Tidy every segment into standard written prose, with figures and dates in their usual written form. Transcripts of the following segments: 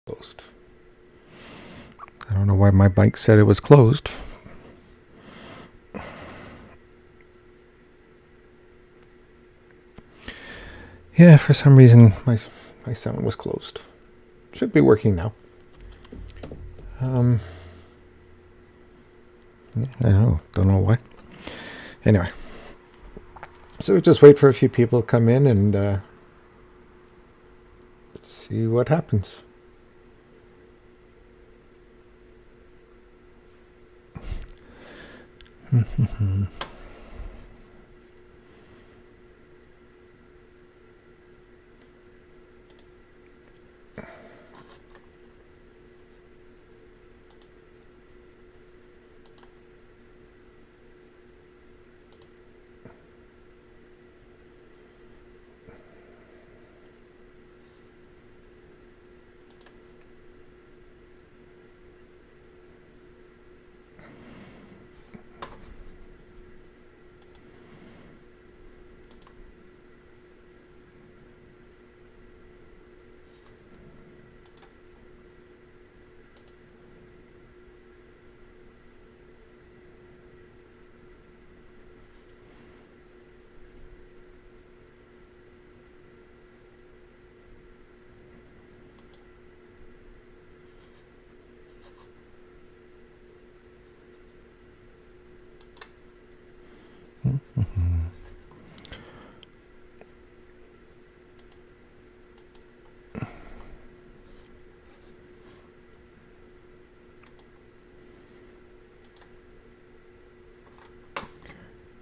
Closed. I don't know why my mic said it was closed. Yeah, for some reason my sound was closed. Should be working now. I don't know why. Anyway, so just wait for a few people to come in and see what happens.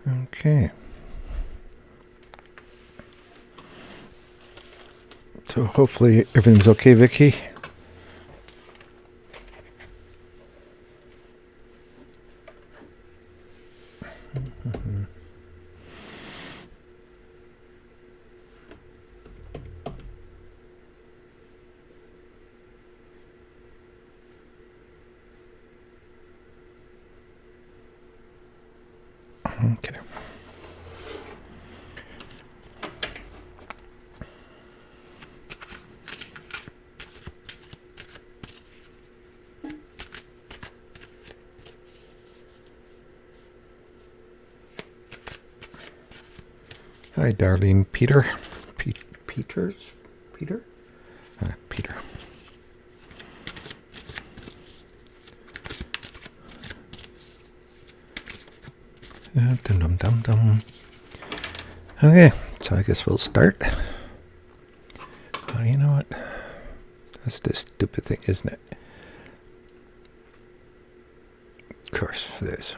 Okay. So hopefully everything's okay, Vicky. Okay. Hi, Darlene. Peter? Peters? Peter? Peter. Dum dum dum dum. Okay, so I guess we'll start. Oh, you know what? That's this stupid thing, isn't it? Of course, for this.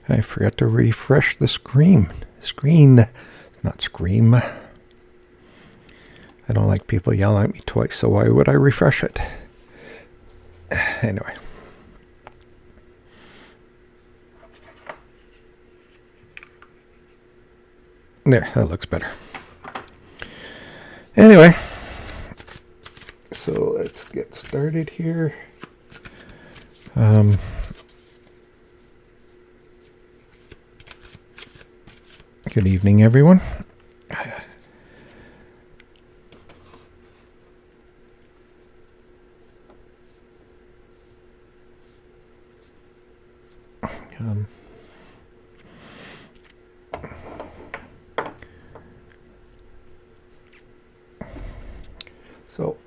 I forgot to refresh the screen. Not scream. I don't like people yelling at me twice, so why would I refresh it? Anyway. There, that looks better. Anyway. So let's get started here. Good evening, everyone. So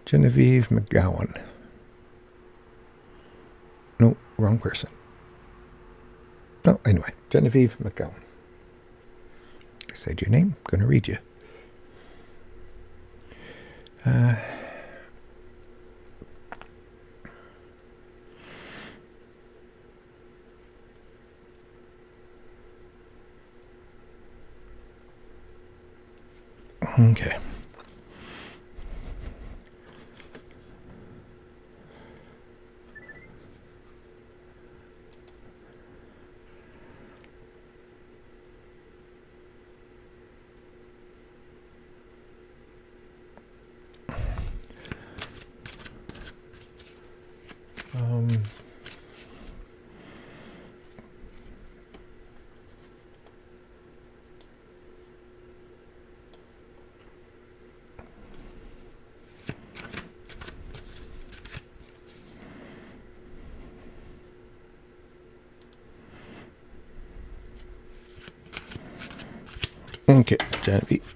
Genevieve McGowan. No, wrong person. No, anyway, Genevieve McGowan. I said your name. I'm going to read you. Okay. Okay, Genevieve.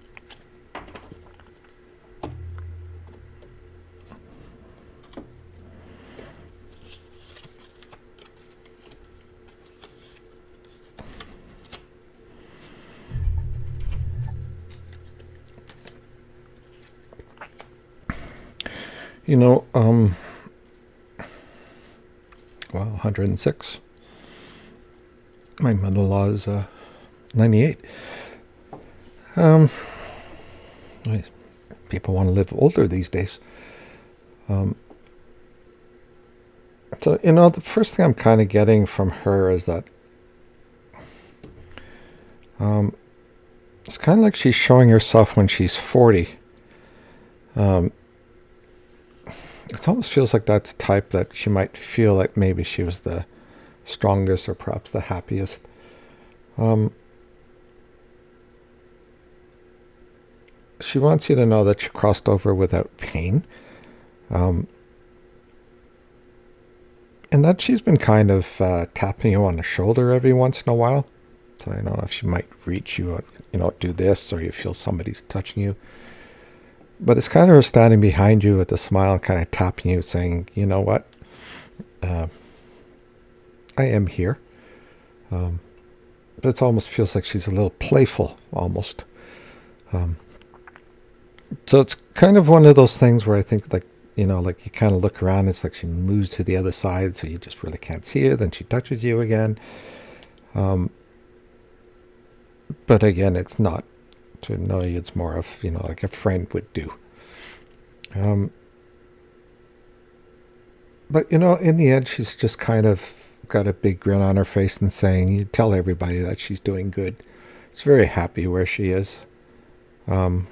You know, well, 106. My mother-in-law is 98. People want to live older these days. So, you know, the first thing I'm kind of getting from her is that it's kind of like she's showing herself when she's 40. It almost feels like that's the type that she might feel like maybe she was the strongest or perhaps the happiest. She wants you to know that she crossed over without pain. And that she's been kind of tapping you on the shoulder every once in a while. So I don't know if she might reach you, do this, or you feel somebody's touching you. But it's kind of her standing behind you with a smile and kind of tapping you, saying, you know what? I am here. But it almost feels like she's a little playful, almost. So it's kind of one of those things where I think, like you kind of look around, it's like she moves to the other side, so you just really can't see her. Then she touches you again. But again, it's not to annoy you. It's more of, like a friend would do. But, in the end, she's just kind of got a big grin on her face and saying, you tell everybody that she's doing good. is very happy where she is. Um,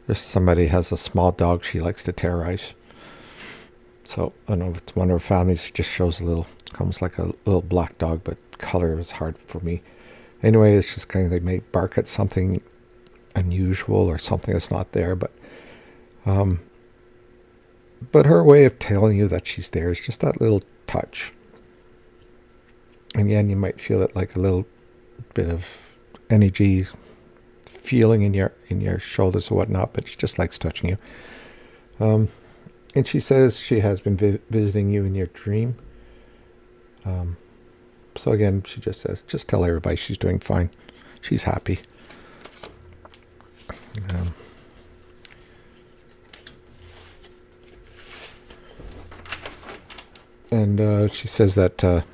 there's somebody has a small dog she likes to terrorize. So I don't know if it's one of her families. She just shows a little, comes like a little black dog, but color is hard for me. Anyway, it's just kind of, they may bark at something unusual or something that's not there, um, but her way of telling you that she's there is just that little touch. And again, you might feel it like a little bit of energy feeling in your shoulders or whatnot, but she just likes touching you. And she says she has been visiting you in your dream. So again, she just says, just tell everybody she's doing fine. She's happy. And she says that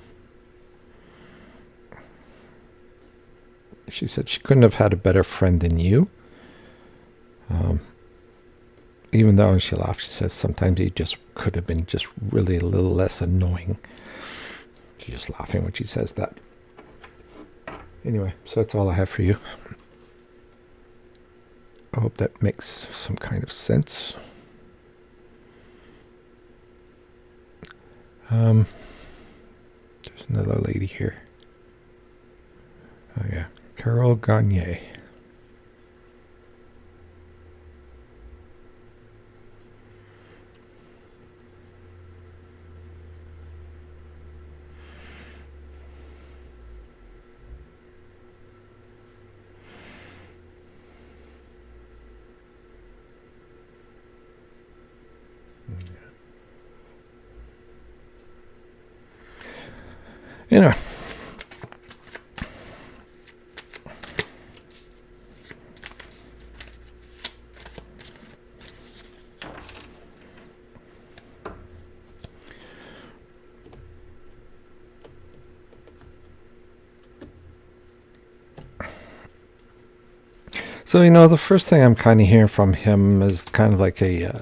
she said she couldn't have had a better friend than you. Even though, and she laughed, she says sometimes he just could have been just really a little less annoying. She's just laughing when she says that. Anyway, so that's all I have for you. I hope that makes some kind of sense. There's another lady here. Oh yeah, Carol Gagne. Anyway. So, the first thing I'm kind of hearing from him is kind of like a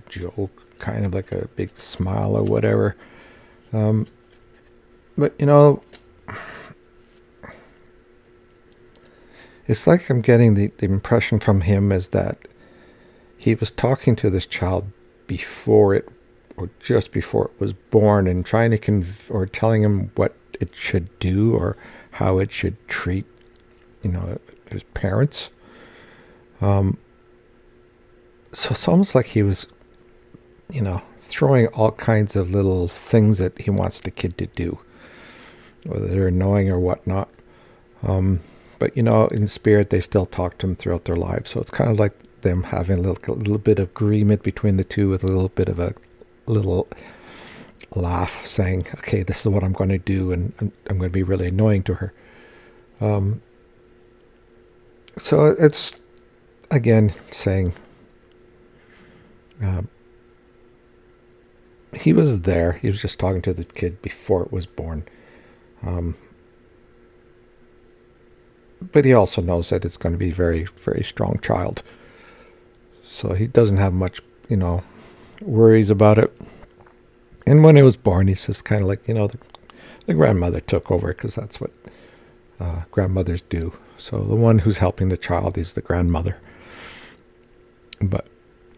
joke, kind of like a big smile or whatever. But, it's like I'm getting the impression from him is that he was talking to this child before it, or just before it was born, and trying to or telling him what it should do or how it should treat, his parents. So it's almost like he was, throwing all kinds of little things that he wants the kid to do, whether they're annoying or whatnot. But in spirit, they still talk to him throughout their lives. So it's kind of like them having a little bit of agreement between the two, with a little bit of a little laugh, saying, "Okay, this is what I'm going to do, and I'm going to be really annoying to her." So it's again saying he was there. He was just talking to the kid before it was born. But he also knows that it's going to be a very, very strong child. So he doesn't have much, worries about it. And when it was born, he's just kind of like, the grandmother took over, because that's what grandmothers do. So the one who's helping the child is the grandmother. But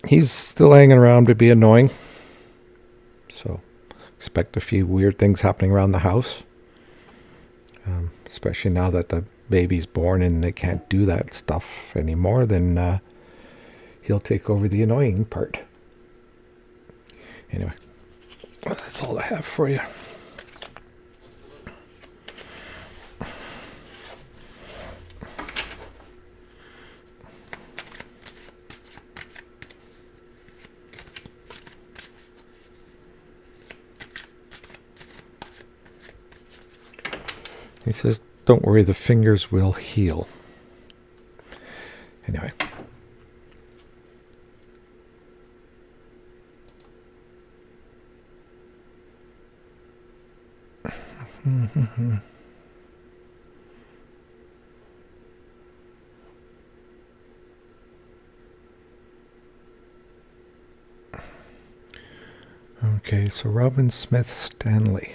he's still hanging around to be annoying. So expect a few weird things happening around the house. Especially now that the baby's born and they can't do that stuff anymore, then he'll take over the annoying part. Anyway, well, that's all I have for you. He says, "Don't worry, the fingers will heal." Anyway. Okay, so Robin Smith Stanley.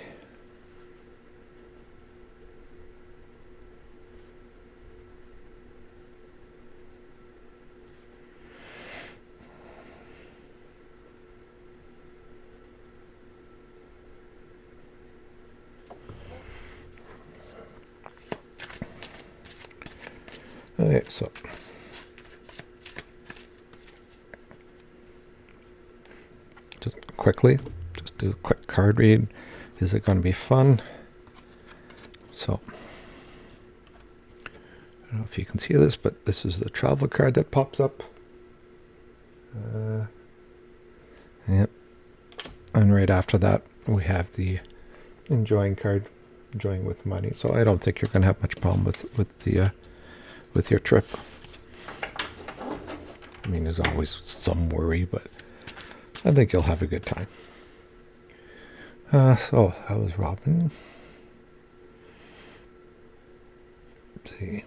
Okay, so just quickly, just do a quick card read. Is it going to be fun? So, I don't know if you can see this, but this is the travel card that pops up. Yep. And right after that, we have the enjoying card, enjoying with money. So I don't think you're going to have much problem with your trip. I mean, there's always some worry, but I think you'll have a good time. So that was Robin. Let's see.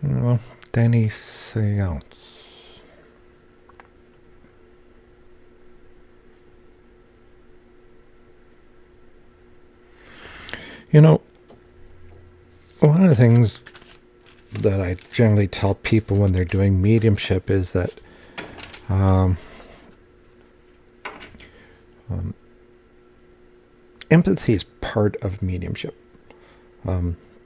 Well, Danny Seance. You know, one of the things that I generally tell people when they're doing mediumship is that empathy is part of mediumship.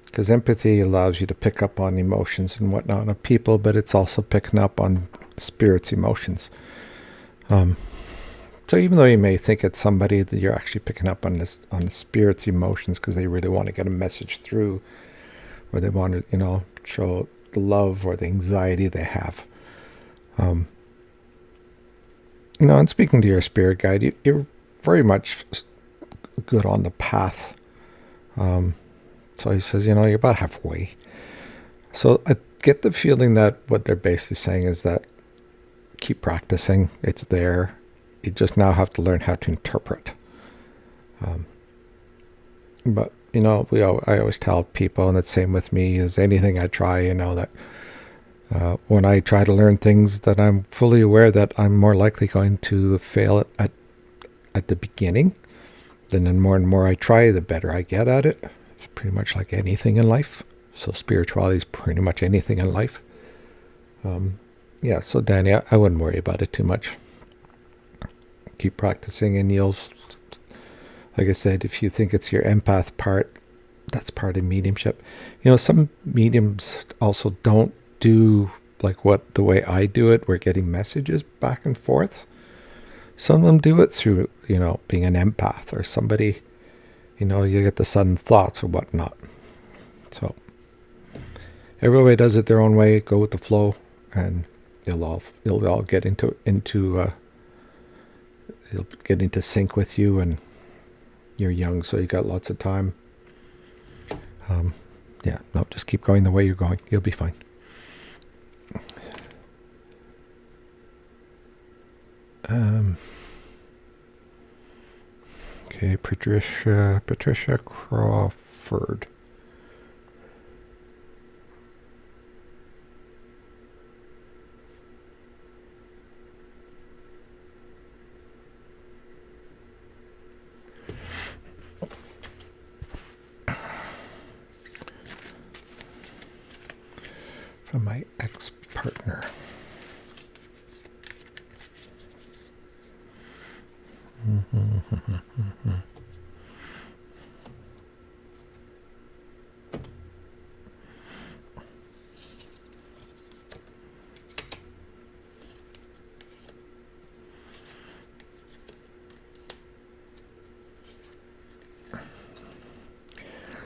Because empathy allows you to pick up on emotions and whatnot of people, but it's also picking up on spirits' emotions. So even though you may think it's somebody, that you're actually picking up on the spirit's emotions because they really want to get a message through, or they want to, show the love or the anxiety they have. And speaking to your spirit guide, you're very much good on the path. So he says, you're about halfway. So I get the feeling that what they're basically saying is that keep practicing. It's there. You just now have to learn how to interpret. But, I always tell people, and it's the same with me, is anything I try, that when I try to learn things that I'm fully aware that I'm more likely going to fail at the beginning, then the more and more I try, the better I get at it. It's pretty much like anything in life. So spirituality is pretty much anything in life. So Danny, I wouldn't worry about it too much. Keep practicing, and you'll, like I said, if you think it's your empath part, that's part of mediumship. Some mediums also don't do like the way I do it. We're getting messages back and forth. Some of them do it through, being an empath or somebody, you get the sudden thoughts or whatnot. So everybody does it their own way. Go with the flow, and you'll all get into you'll get into sync with you, and you're young, so you got lots of time. Just keep going the way you're going. You'll be fine. Okay, Patricia Crawford. From my ex-partner.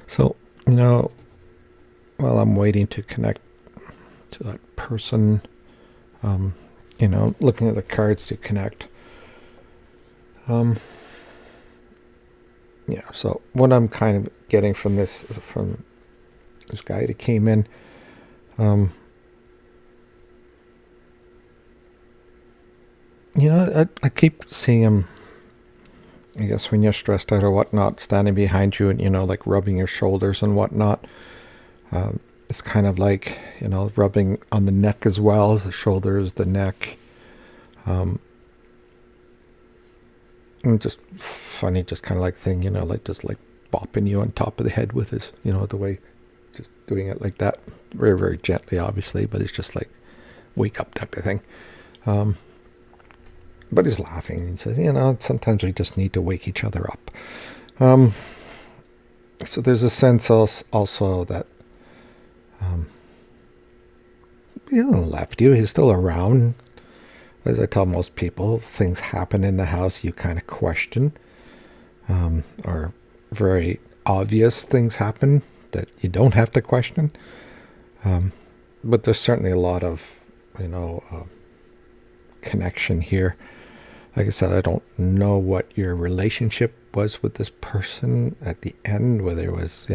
So, while I'm waiting to connect to that person, looking at the cards to connect, Yeah. So what I'm kind of getting from this guy that came in, um, I keep seeing him. I guess when you're stressed out or whatnot, standing behind you and like rubbing your shoulders and whatnot. It's kind of like rubbing on the neck as well, the shoulders, the neck. Um, and just funny, just kind of like thing, like just like bopping you on top of the head with his, the way, just doing it like that, very very gently, obviously, but it's just like wake up type of thing. Um, but he's laughing and says, sometimes we just need to wake each other up. Um, so there's a sense also that um, he hasn't left you. He's still around. As I tell most people, things happen in the house you kind of question, or very obvious things happen that you don't have to question. But there's certainly a lot of, connection here. Like I said, I don't know what your relationship was with this person at the end, whether it was,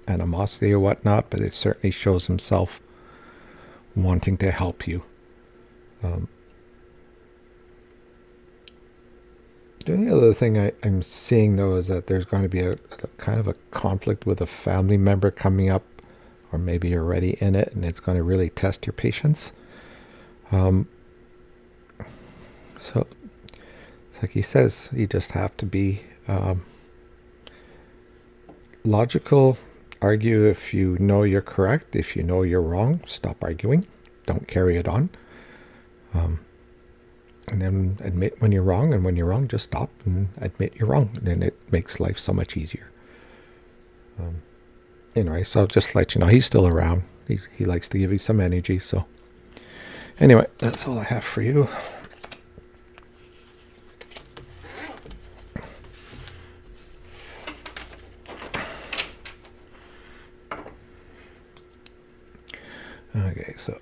animosity or whatnot, but it certainly shows himself wanting to help you. Um, the only other thing I'm seeing, though, is that there's going to be a kind of a conflict with a family member coming up, or maybe you're already in it, and it's going to really test your patience. Um, so, it's like he says, you just have to be logical. Argue if you know you're correct. If you know you're wrong, stop arguing. Don't carry it on. And then admit when you're wrong, and when you're wrong, just stop and admit you're wrong. And then it makes life so much easier. Anyway, so just to let you know, he's still around. He likes to give you some energy. So anyway, that's all I have for you. Okay, so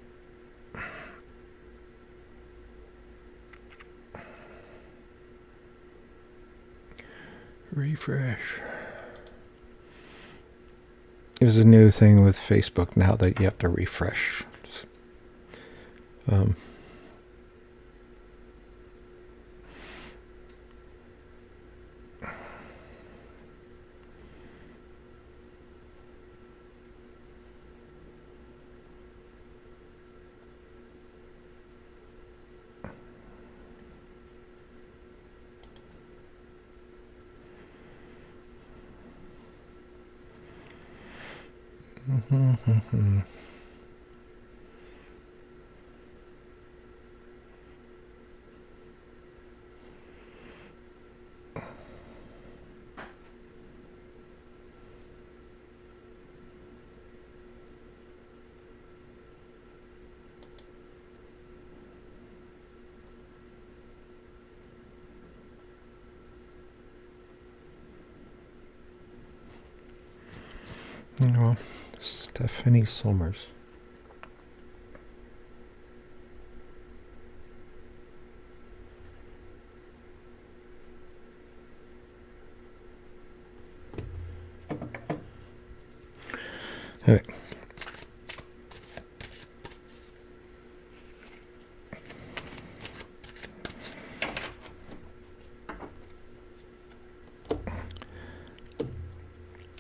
refresh. There's a new thing with Facebook now that you have to refresh. Um, Stephanie Somers. Okay.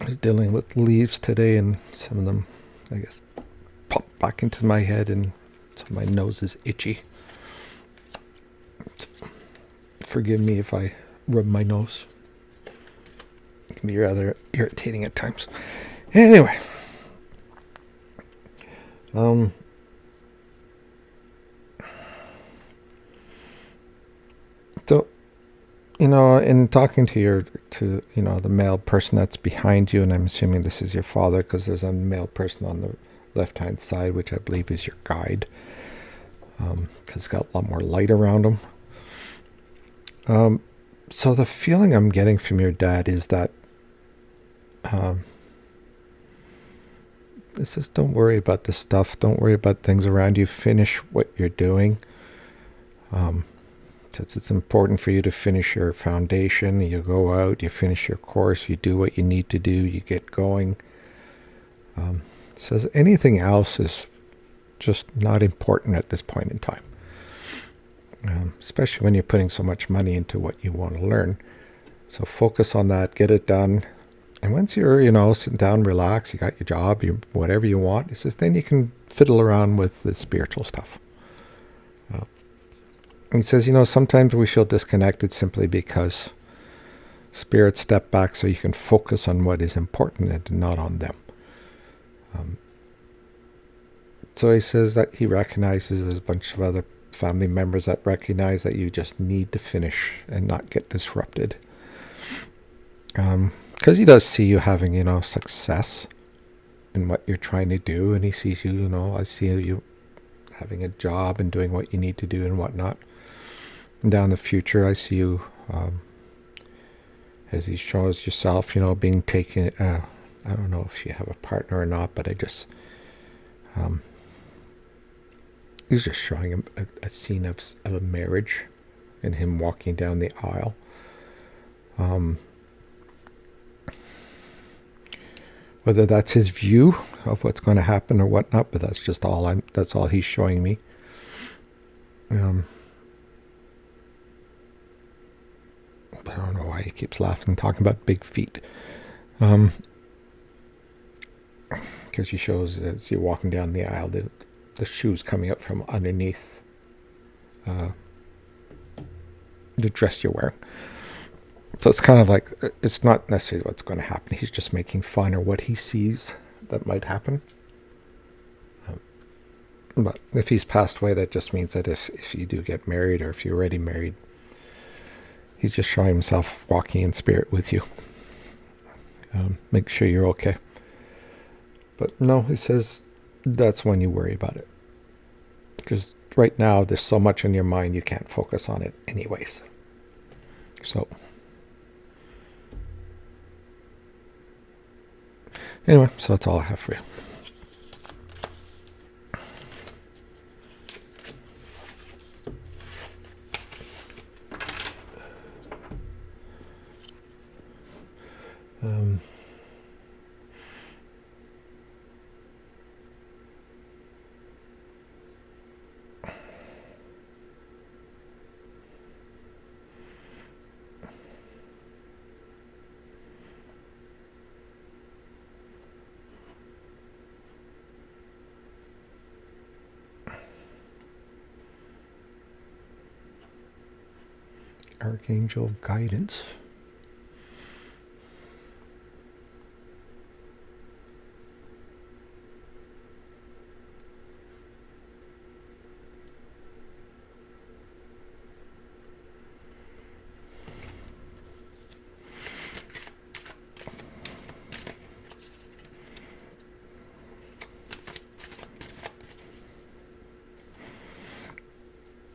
I was dealing with leaves today, and some of them, I guess, pop back into my head, and so my nose is itchy. So forgive me if I rub my nose. It can be rather irritating at times. Anyway, so in talking to the male person that's behind you, and I'm assuming this is your father because there's a male person on the left hand side, which I believe is your guide, because it's got a lot more light around him. So the feeling I'm getting from your dad is that it says, don't worry about this stuff. Don't worry about things around you. Finish what you're doing. says it's important for you to finish your foundation. You go out, you finish your course, you do what you need to do, you get going. It says anything else is just not important at this point in time. Especially when you're putting so much money into what you want to learn. So focus on that, get it done. And once you're, sitting down, relax, you got your job, whatever you want, it says then you can fiddle around with the spiritual stuff. He says, sometimes we feel disconnected simply because spirits step back so you can focus on what is important and not on them. So he says that he recognizes there's a bunch of other family members that recognize that you just need to finish and not get disrupted. Because he does see you having, success in what you're trying to do, and he sees you, I see you having a job and doing what you need to do and whatnot. And down the future, I see you, as he shows yourself, being taken, I don't know if you have a partner or not, but he's just showing him a scene of a marriage and him walking down the aisle. Whether that's his view of what's going to happen or whatnot, but that's all he's showing me. I don't know why he keeps laughing, talking about big feet. Because he shows as you're walking down the aisle, the shoes coming up from underneath the dress you're wearing. So it's kind of like, it's not necessarily what's going to happen. He's just making fun or what he sees that might happen. But if he's passed away, that just means that if you do get married or if you're already married, he's just showing himself walking in spirit with you. Make sure you're okay. But no, he says that's when you worry about it. Because right now there's so much in your mind you can't focus on it anyways. So anyway, so that's all I have for you. Archangel guidance.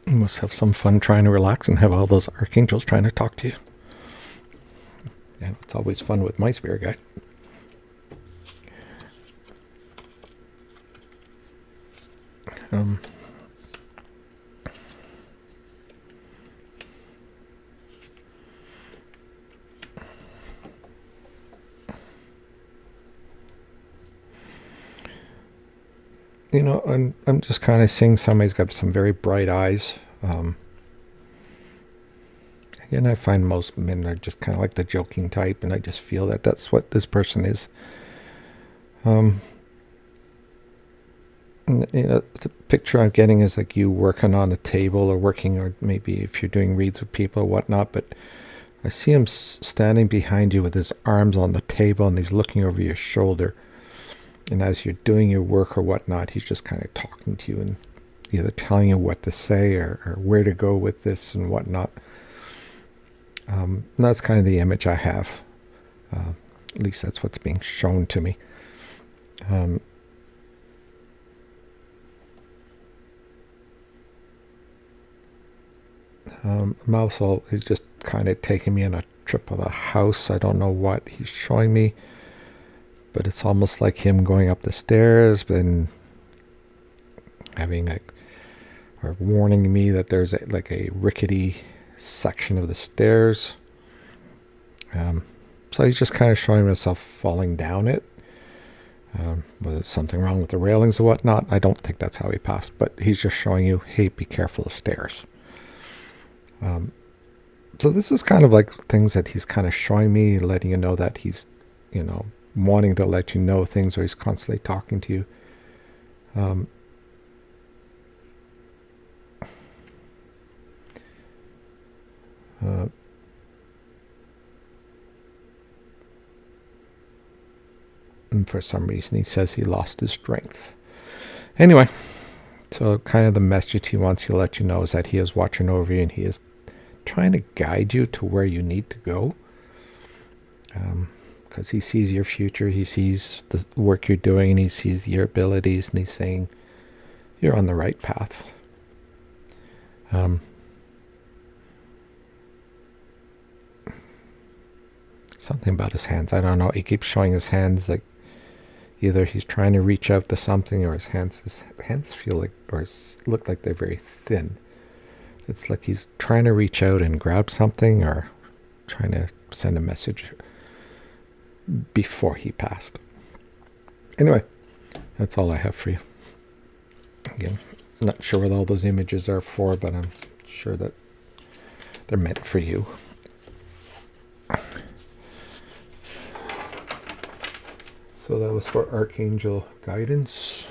You must have some fun trying to relax and have all those archangels trying to talk to you. And it's always fun with my spirit guide. I'm just kind of seeing somebody's got some very bright eyes. Again, I find most men are just kind of like the joking type, and I just feel that that's what this person is. The picture I'm getting is like you working on a table or working, or maybe if you're doing reads with people or whatnot, but I see him standing behind you with his arms on the table and he's looking over your shoulder. And as you're doing your work or whatnot, he's just kind of talking to you and either telling you what to say or where to go with this and whatnot. And that's kind of the image I have. At least that's what's being shown to me. Also, he's just kind of taking me on a trip of a house. I don't know what he's showing me, but it's almost like him going up the stairs, but then having like or warning me that there's like a rickety section of the stairs. So he's just kind of showing himself falling down it. Whether something wrong with the railings or whatnot, I don't think that's how he passed, but he's just showing you, hey, be careful of stairs. So this is kind of like things that he's kind of showing me, letting you know that he's, wanting to let you know things, or he's constantly talking to you. And for some reason, he says he lost his strength. Anyway, so kind of the message he wants to let you know is that he is watching over you, and he is trying to guide you to where you need to go. Because he sees your future, he sees the work you're doing, and he sees your abilities, and he's saying you're on the right path. Something about his hands, I don't know. He keeps showing his hands, like either he's trying to reach out to something, or his hands feel like, or look like they're very thin. It's like he's trying to reach out and grab something, or trying to send a message before he passed. Anyway, that's all I have for you. Again, not sure what all those images are for, but I'm sure that they're meant for you. So that was for Archangel guidance.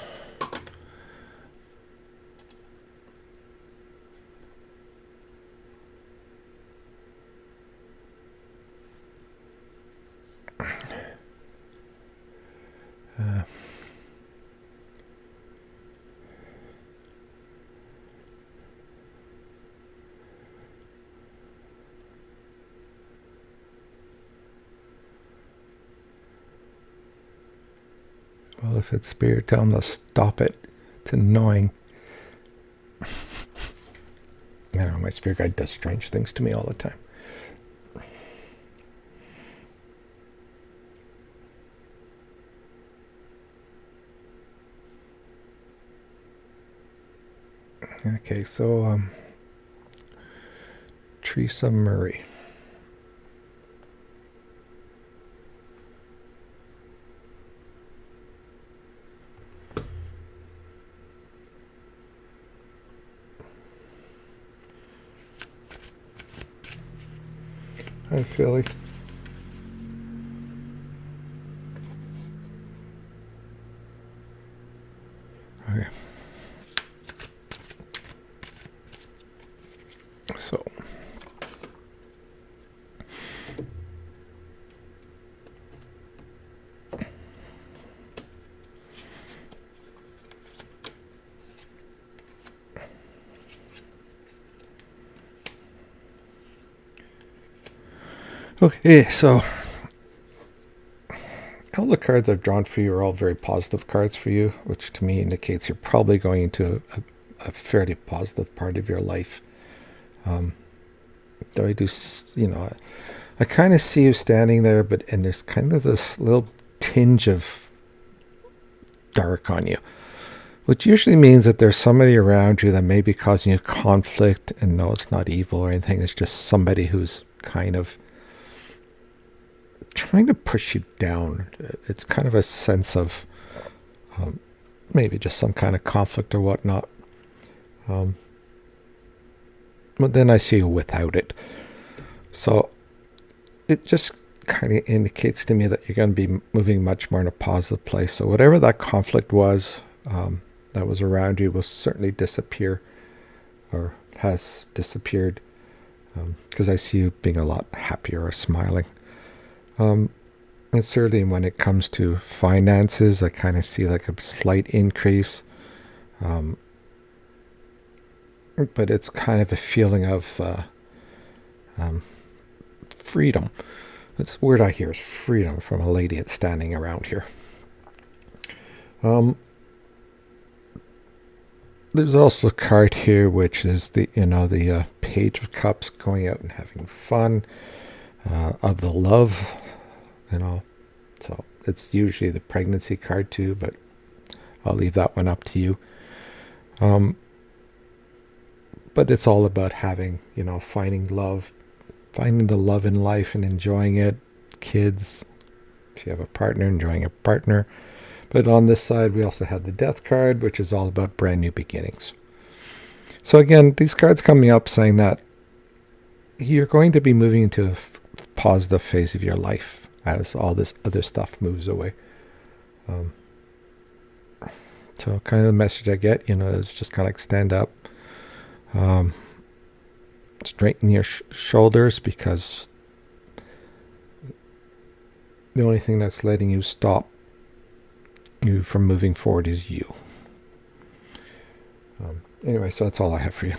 Well, if it's spirit, tell them to stop it. It's annoying. I don't know, my spirit guide does strange things to me all the time. Okay, so Teresa Murray. Hi, Philly. Okay. So. Okay, so all the cards I've drawn for you are all very positive cards for you, which to me indicates you're probably going into a fairly positive part of your life. Though I do, I kind of see you standing there, and there's kind of this little tinge of dark on you, which usually means that there's somebody around you that may be causing you conflict, and no, it's not evil or anything. It's just somebody who's kind of trying to push you down. It's kind of a sense of maybe just some kind of conflict or whatnot. But then I see you without it. So it just kind of indicates to me that you're going to be moving much more in a positive place. So whatever that conflict was that was around you will certainly disappear, or has disappeared, because I see you being a lot happier or smiling. And certainly when it comes to finances, I kind of see like a slight increase. But it's kind of a feeling of freedom. The word I hear is freedom from a lady that's standing around here. There's also a card here which is the Page of Cups, going out and having fun, of the love, so it's usually the pregnancy card too, but I'll leave that one up to you. but it's all about having, finding love, finding the love in life and enjoying it. Kids, if you have a partner, enjoying a partner. But on this side, we also have the Death card, which is all about brand new beginnings. So again, these cards coming up saying that you're going to be moving into a positive phase of your life as all this other stuff moves away. So kind of the message I get, is just kind of like stand up, straighten your shoulders, because the only thing that's letting you stop you from moving forward is you. Anyway, so that's all I have for you.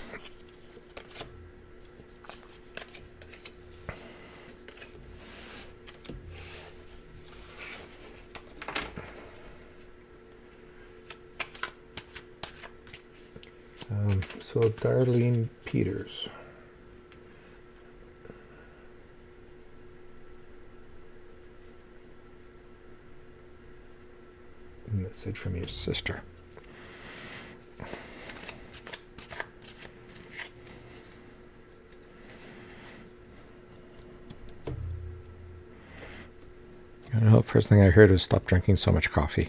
So Darlene Peters. Message from your sister. I don't know. First thing I heard was stop drinking so much coffee.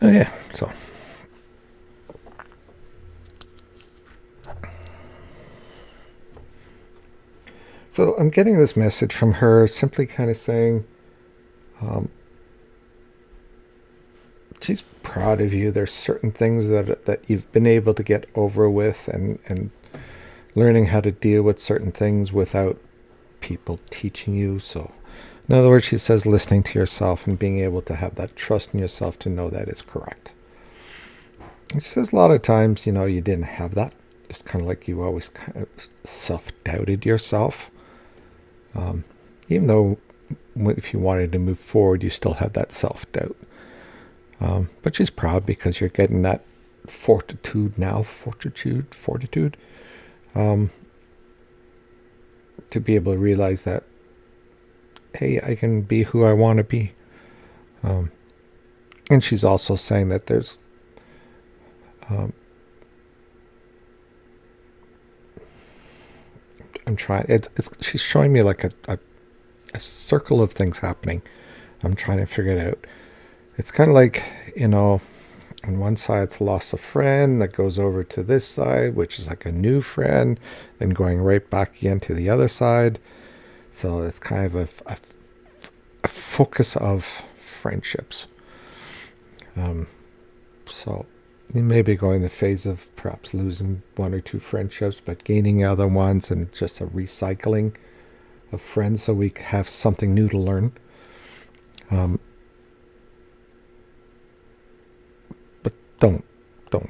Oh yeah, so I'm getting this message from her, simply kind of saying, she's proud of you. There's certain things that you've been able to get over with, and learning how to deal with certain things without people teaching you. So in other words, she says listening to yourself and being able to have that trust in yourself to know that it's correct. And she says a lot of times, you didn't have that. It's kind of like you always kind of self-doubted yourself. Even though if you wanted to move forward, you still had that self-doubt. But she's proud because you're getting that fortitude, to be able to realize that, hey, I can be who I want to be. And she's also saying that there's I'm trying. She's showing me like a circle of things happening. I'm trying to figure it out. It's kind of like, on one side it's lost a friend that goes over to this side, which is like a new friend, then going right back again to the other side. So it's kind of a focus of friendships. So you may be going the phase of perhaps losing one or two friendships, but gaining other ones, and just a recycling of friends so we have something new to learn. But don't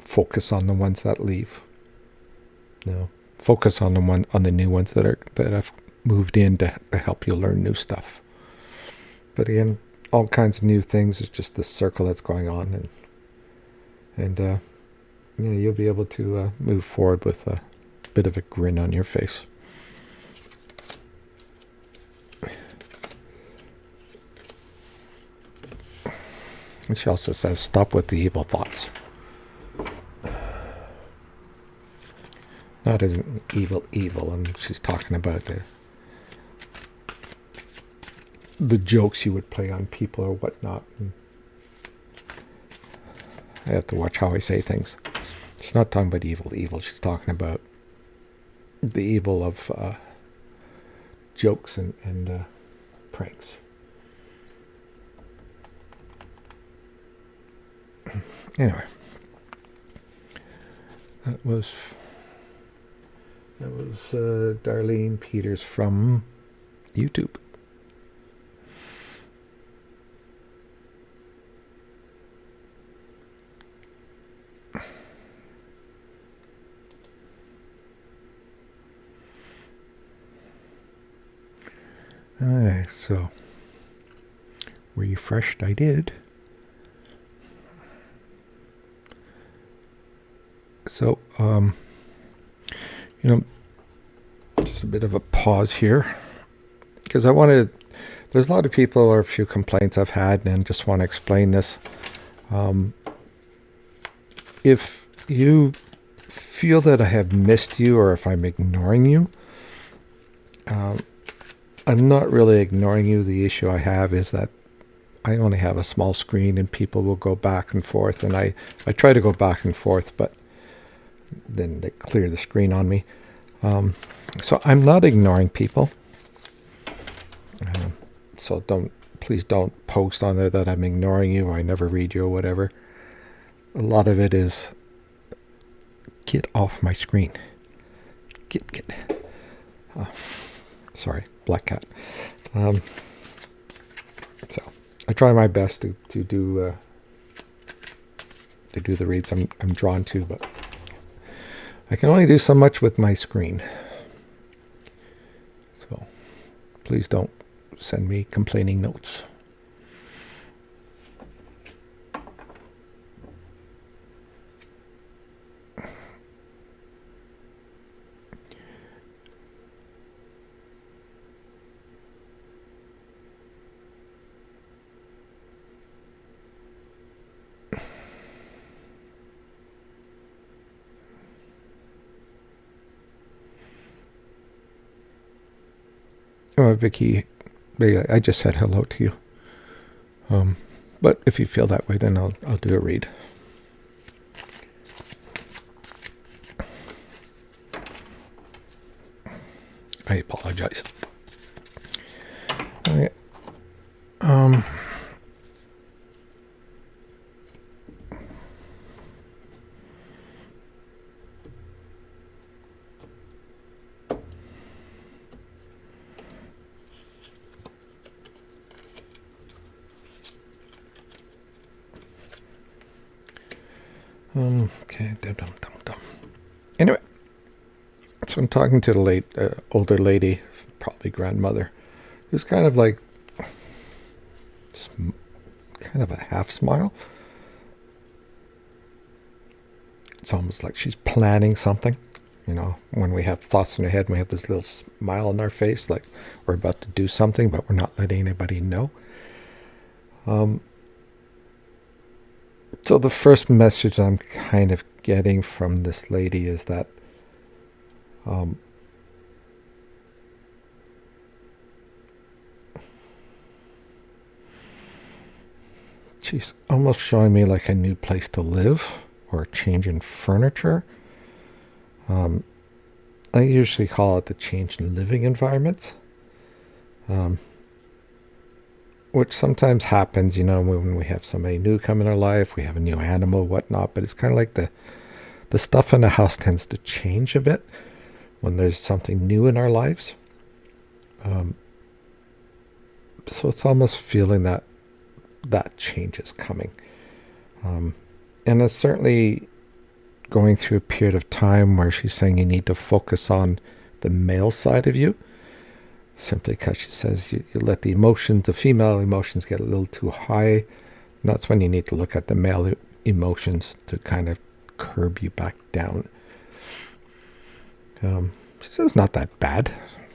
focus on the ones that leave. No, focus on the new ones that have moved in to help you learn new stuff. But again, all kinds of new things. It's just the circle that's going on, and you'll be able to move forward with a bit of a grin on your face. And she also says, stop with the evil thoughts. That isn't evil, and she's talking about the jokes you would play on people or whatnot. And I have to watch how I say things. She's not talking about evil. She's talking about the evil of jokes and pranks. Anyway, that was Darlene Peters from YouTube. Alright, so refreshed I did. So, Just a bit of a pause here because I wanted. There's a lot of people or a few complaints I've had, and just want to explain this. Um, if you feel that I have missed you, or if I'm ignoring you, um, I'm not really ignoring you. The issue I have is that I only have a small screen, and people will go back and forth, and I try to go back and forth, but then they clear the screen on me. So I'm not ignoring people. So please don't post on there that I'm ignoring you or I never read you or whatever. A lot of it is get off my screen. Get. Sorry, black cat. So I try my best to do the reads I'm drawn to, but I can only do so much with my screen. So please don't send me complaining notes. Oh, Vicky, I just said hello to you. But if you feel that way, then I'll do a read. I apologize. Okay. Okay. Anyway, so I'm talking to the older lady, probably grandmother, who's kind of like, kind of a half smile. It's almost like she's planning something. You know, when we have thoughts in our head, we have this little smile on our face, like we're about to do something, but we're not letting anybody know. So the first message I'm kind of getting from this lady is that she's almost showing me like a new place to live or a change in furniture. I usually call it the change in living environments, which sometimes happens, you know, when we have somebody new come in our life, we have a new animal, whatnot, but it's kind of like the stuff in the house tends to change a bit when there's something new in our lives. So it's almost feeling that change is coming. And it's certainly going through a period of time where she's saying you need to focus on the male side of you, simply because she says you let the female emotions get a little too high. And that's when you need to look at the male emotions to kind of curb you back down. She says it's not that bad.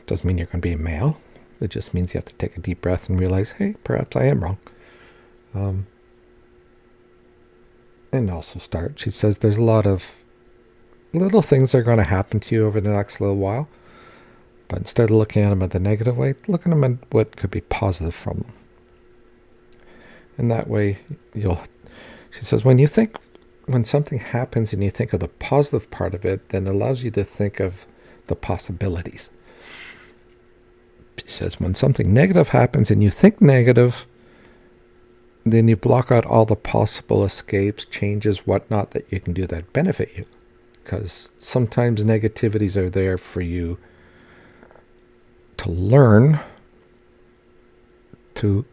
Doesn't mean you're going to be a male. It just means you have to take a deep breath and realize, hey, perhaps I am wrong. And also she says there's a lot of little things that are going to happen to you over the next little while. But instead of looking at them in the negative way, look at them at what could be positive from them. And that way, she says, when something happens and you think of the positive part of it, then it allows you to think of the possibilities. She says, when something negative happens and you think negative, then you block out all the possible escapes, changes, whatnot that you can do that benefit you. Because sometimes negativities are there for you to learn to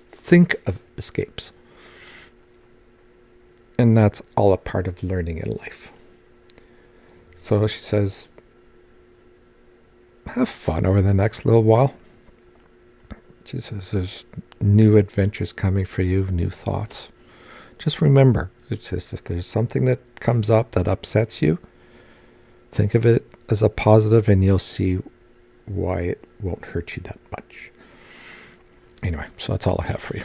think of escapes. And that's all a part of learning in life. So she says, have fun over the next little while. She says there's new adventures coming for you, new thoughts. Just remember, it's just if there's something that comes up that upsets you, think of it as a positive, and you'll see why it won't hurt you that much. Anyway, so that's all I have for you.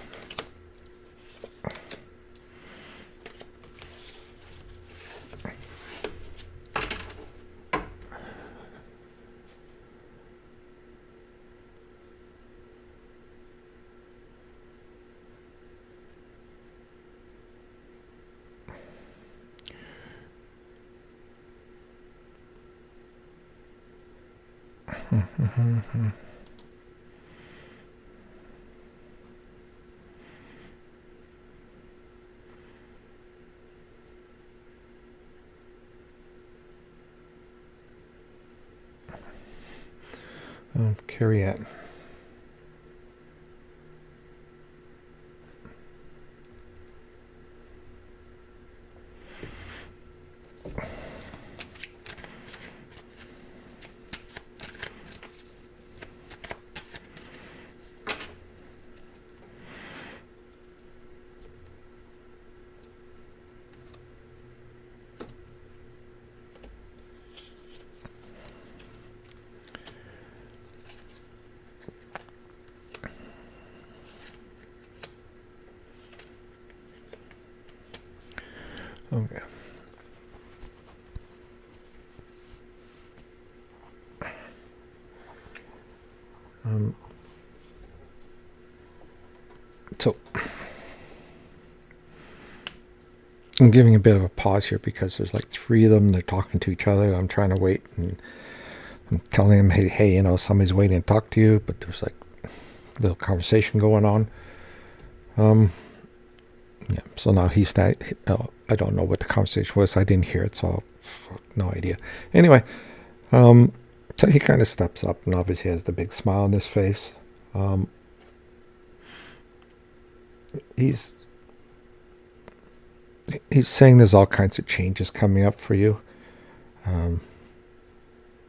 Carrie Ann. Okay. So I'm giving a bit of a pause here because there's like three of them. They're talking to each other. I'm trying to wait, and I'm telling them, hey, you know, somebody's waiting to talk to you, but there's like a little conversation going on. Yeah. So now he's not. I don't know what the conversation was. I didn't hear it, so no idea. Anyway, so he kind of steps up, and obviously has the big smile on his face. He's saying there's all kinds of changes coming up for you.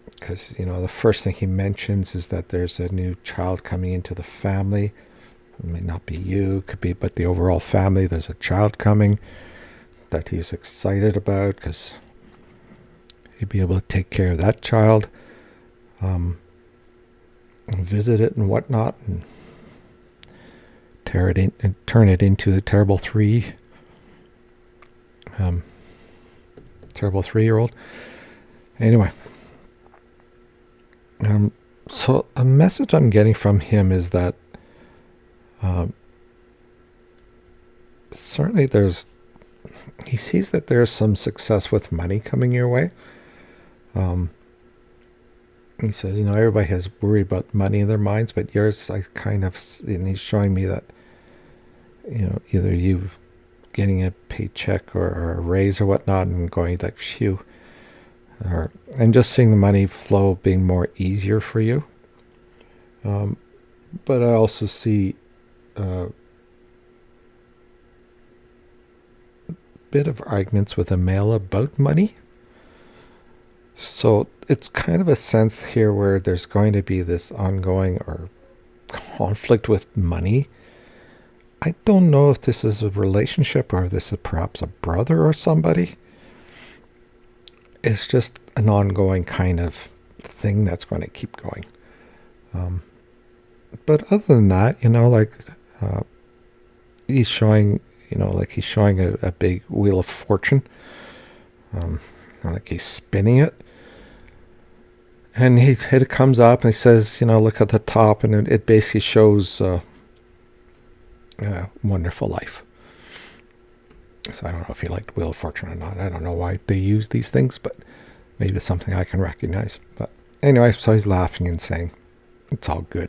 Because, you know, the first thing he mentions is that there's a new child coming into the family. It may not be you, could be, but the overall family. There's a child coming that he's excited about because he'd be able to take care of that child, and visit it and whatnot, and tear it in and turn it into the terrible three-year-old. Anyway, so a message I'm getting from him is that certainly he sees that there's some success with money coming your way. He says, you know, everybody has worry about money in their minds, but yours, and he's showing me that, you know, either you getting a paycheck or a raise or whatnot and going like, phew, and just seeing the money flow being more easier for you. But I also see a bit of arguments with a male about money. So it's kind of a sense here where there's going to be this ongoing or conflict with money. I don't know if this is a relationship or if this is perhaps a brother or somebody. It's just an ongoing kind of thing that's going to keep going. But other than that, you know, like he's showing, you know, like he's showing a big wheel of fortune. Like he's spinning it. And it comes up and he says, you know, look at the top, and it basically shows Wonderful Life. So I don't know if you liked Wheel of Fortune or not. I don't know why they use these things, but maybe it's something I can recognize. But anyway, so he's laughing and saying, it's all good.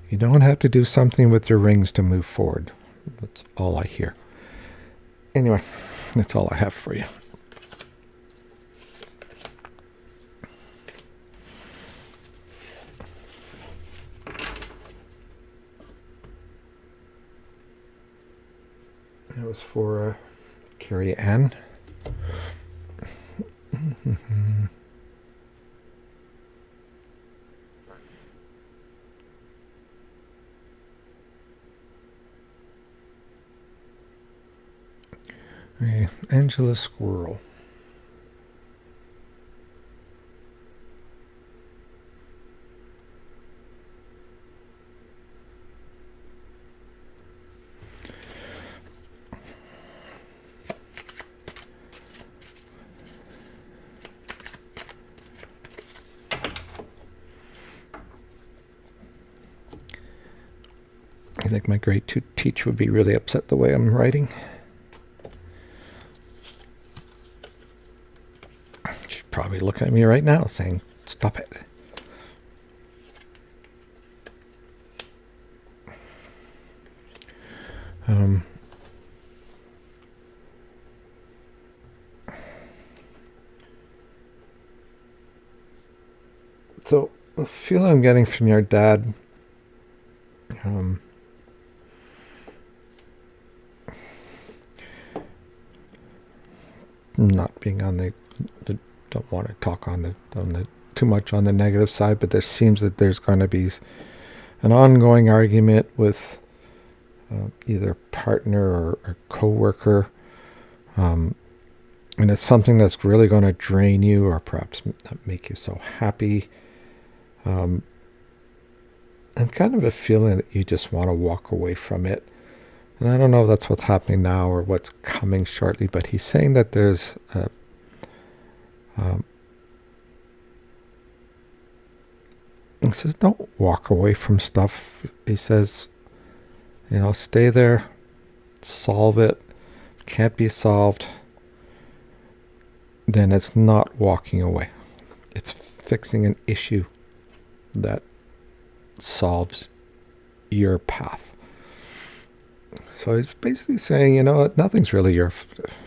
You don't have to do something with your rings to move forward. That's all I hear. Anyway, that's all I have for you. That was for Carrie Ann. Okay, Angela Squirrel. I think my grade 2 teacher would be really upset the way I'm writing. She's probably looking at me right now saying, stop it. So the feeling I'm getting from your dad, not being on the don't want to talk on the too much on the negative side, but there seems that there's going to be an ongoing argument with either partner or co-worker, and it's something that's really going to drain you or perhaps not make you so happy, and kind of a feeling that you just want to walk away from it. And I don't know if that's what's happening now or what's coming shortly, but he's saying that there's he says, don't walk away from stuff. He says, stay there, solve it. If it can't be solved, then it's not walking away. It's fixing an issue that solves your path. So he's basically saying, nothing's really your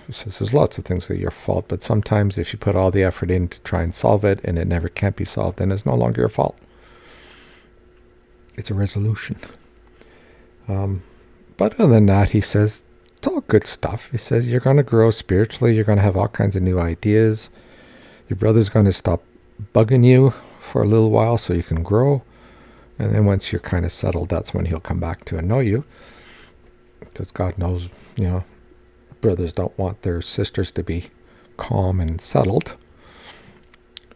there's lots of things that are your fault, but sometimes if you put all the effort in to try and solve it and it never can't be solved, then it's no longer your fault. It's a resolution. But other than that, he says, it's all good stuff. He says, you're going to grow spiritually. You're going to have all kinds of new ideas. Your brother's going to stop bugging you for a little while so you can grow. And then once you're kind of settled, that's when he'll come back to annoy you. Because God knows, brothers don't want their sisters to be calm and settled.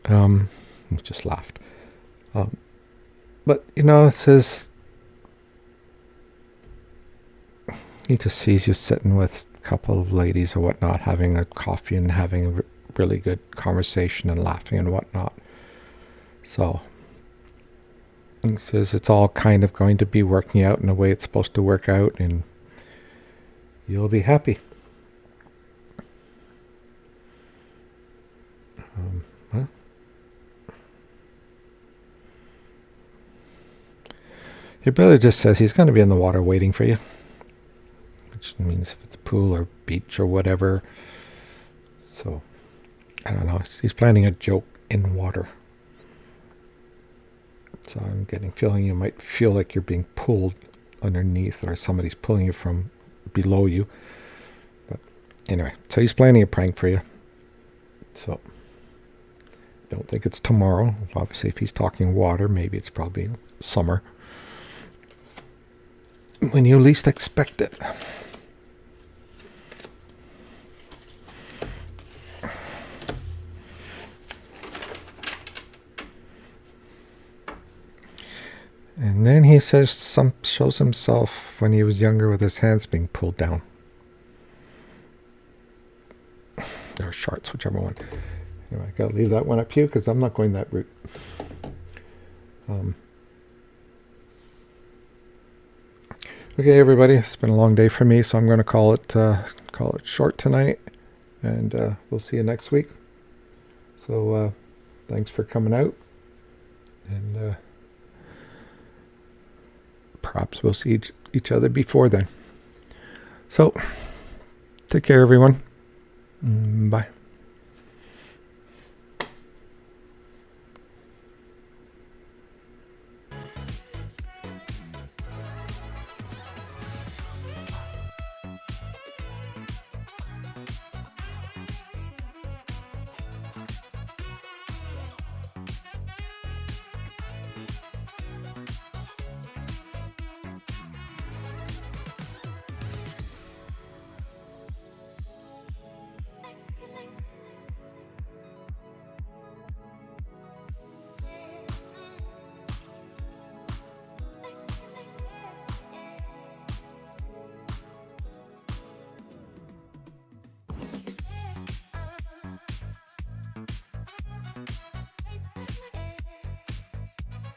He just laughed. But, it says, he just sees you sitting with a couple of ladies or whatnot, having a coffee and having a really good conversation and laughing and whatnot. So, he says it's all kind of going to be working out in the way it's supposed to work out, and you'll be happy. Your brother just says he's going to be in the water waiting for you, which means if it's a pool or beach or whatever. So, I don't know. He's planning a joke in water. So I'm getting feeling you might feel like you're being pulled underneath or somebody's pulling you from below you. But anyway, so he's planning a prank for you. So I don't think it's tomorrow. Obviously, if he's talking water, maybe it's probably summer. When you least expect it. And then he shows himself when he was younger with his hands being pulled down. Or shorts, whichever one. Anyway, I gotta leave that one up to you because I'm not going that route. Okay, everybody, it's been a long day for me, so I'm going to call it short tonight, and we'll see you next week. So thanks for coming out, and perhaps we'll see each other before then. So take care, everyone. Bye.